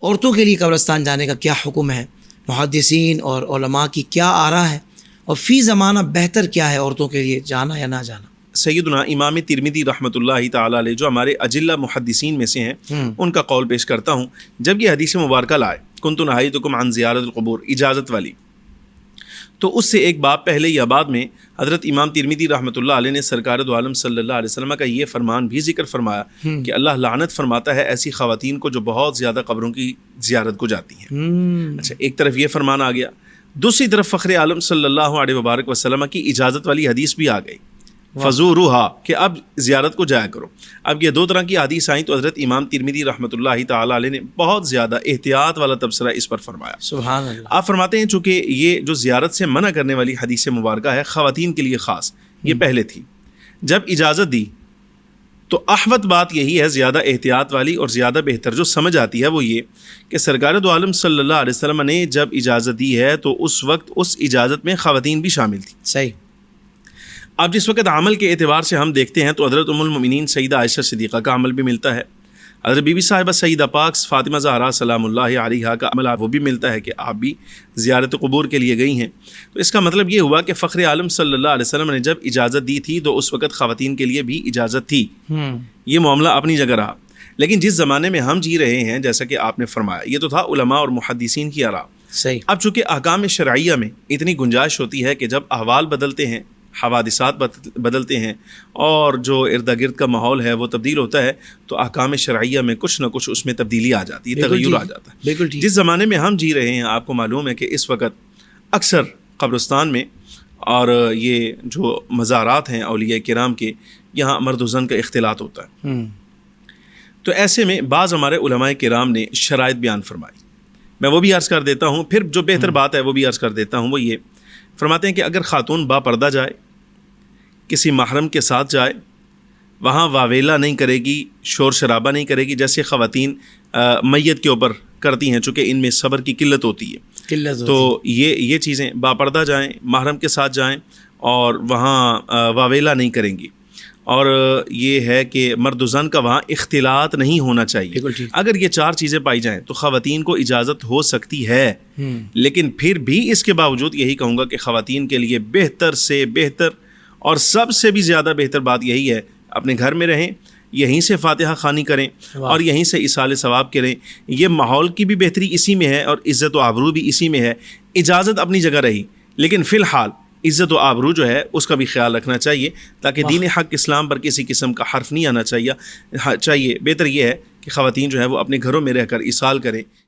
عورتوں کے لیے قبرستان جانے کا کیا حکم ہے، محدثین اور علماء کی کیا آراء ہے، اور فی زمانہ بہتر کیا ہے عورتوں کے لیے جانا یا نہ جانا؟ سیدنا امام ترمذی رحمۃ اللہ تعالیٰ علیہ جو ہمارے اجلہ محدثین میں سے ہیں ان کا قول پیش کرتا ہوں. جب یہ حدیث مبارکہ لائے کنت نہیتکم عن زیارت القبور اجازت والی، تو اس سے ایک باب پہلے یا بعد میں حضرت امام ترمذی رحمۃ اللہ علیہ نے سرکار دو عالم صلی اللہ علیہ وسلم کا یہ فرمان بھی ذکر فرمایا کہ اللہ لعنت فرماتا ہے ایسی خواتین کو جو بہت زیادہ قبروں کی زیارت کو جاتی ہیں. اچھا، ایک طرف یہ فرمان آ گیا، دوسری طرف فخر عالم صلی اللہ علیہ وبارک وسلم کی اجازت والی حدیث بھی آ گئی، فزوروہا، کہ اب زیارت کو جایا کرو. اب یہ دو طرح کی حدیث آئیں تو حضرت امام ترمذی رحمۃ اللہ تعالیٰ علیہ نے بہت زیادہ احتیاط والا تبصرہ اس پر فرمایا. سبحان اللہ. آپ فرماتے ہیں چونکہ یہ جو زیارت سے منع کرنے والی حدیث مبارکہ ہے خواتین کے لیے خاص، یہ پہلے تھی. جب اجازت دی تو احوط بات یہی ہے، زیادہ احتیاط والی اور زیادہ بہتر جو سمجھ آتی ہے وہ یہ کہ سرکار دو عالم صلی اللہ علیہ وسلم نے جب اجازت دی ہے تو اس وقت اس اجازت میں خواتین بھی شامل تھیں. صحیح. اب جس وقت عمل کے اعتبار سے ہم دیکھتے ہیں تو حضرت ام المؤمنین سیدہ عائشہ صدیقہ کا عمل بھی ملتا ہے، حضرت بی بی صاحبہ سیدہ پاک فاطمہ زہرا سلام اللہ علیہا کا عمل وہ بھی ملتا ہے کہ آپ بھی زیارت قبور کے لیے گئی ہیں. تو اس کا مطلب یہ ہوا کہ فخر عالم صلی اللہ علیہ وسلم نے جب اجازت دی تھی تو اس وقت خواتین کے لیے بھی اجازت تھی. یہ معاملہ اپنی جگہ رہا. لیکن جس زمانے میں ہم جی رہے ہیں جیسا کہ آپ نے فرمایا یہ تو تھا علماء اور محدثین کی آراء. صحیح. اب چونکہ احکام شرعیہ میں اتنی گنجائش ہوتی ہے کہ جب احوال بدلتے ہیں، حوادثات بدلتے ہیں اور جو ارد گرد کا ماحول ہے وہ تبدیل ہوتا ہے تو احکام شرعیہ میں کچھ نہ کچھ اس میں تبدیلی آ جاتی ہے، تغیر آ جاتا ہے. بالکل ٹھیک. جس زمانے میں ہم جی رہے ہیں آپ کو معلوم ہے کہ اس وقت اکثر قبرستان میں اور یہ جو مزارات ہیں اولیاء کرام کے، یہاں مرد و زن کا اختلاط ہوتا ہے. تو ایسے میں بعض ہمارے علماء کرام نے شرائط بیان فرمائی، میں وہ بھی عرض کر دیتا ہوں. پھر جو بہتر بات ہے وہ بھی عرض کر دیتا ہوں. وہ یہ فرماتے ہیں کہ اگر خاتون با پردہ جائے، کسی محرم کے ساتھ جائے، وہاں واویلا نہیں کرے گی، شور شرابہ نہیں کرے گی جیسے خواتین میت کے اوپر کرتی ہیں، چونکہ ان میں صبر کی قلت ہوتی ہے. تو یہ چیزیں با پردہ جائیں، محرم کے ساتھ جائیں اور وہاں واویلا نہیں کریں گی. اور یہ ہے کہ مرد و زن کا وہاں اختلاط نہیں ہونا چاہیے. اگر یہ چار چیزیں پائی جائیں تو خواتین کو اجازت ہو سکتی ہے. لیکن پھر بھی اس کے باوجود یہی کہوں گا کہ خواتین کے لیے بہتر سے بہتر اور سب سے بھی زیادہ بہتر بات یہی ہے اپنے گھر میں رہیں، یہیں سے فاتحہ خوانی کریں اور یہیں سے ایصال ثواب کریں. یہ ماحول کی بھی بہتری اسی میں ہے اور عزت و آبرو بھی اسی میں ہے. اجازت اپنی جگہ رہی لیکن فی الحال عزت و آبرو جو ہے اس کا بھی خیال رکھنا چاہیے تاکہ دین حق اسلام پر کسی قسم کا حرف نہیں آنا چاہیے. بہتر یہ ہے کہ خواتین جو ہے وہ اپنے گھروں میں رہ کر ایصال کریں.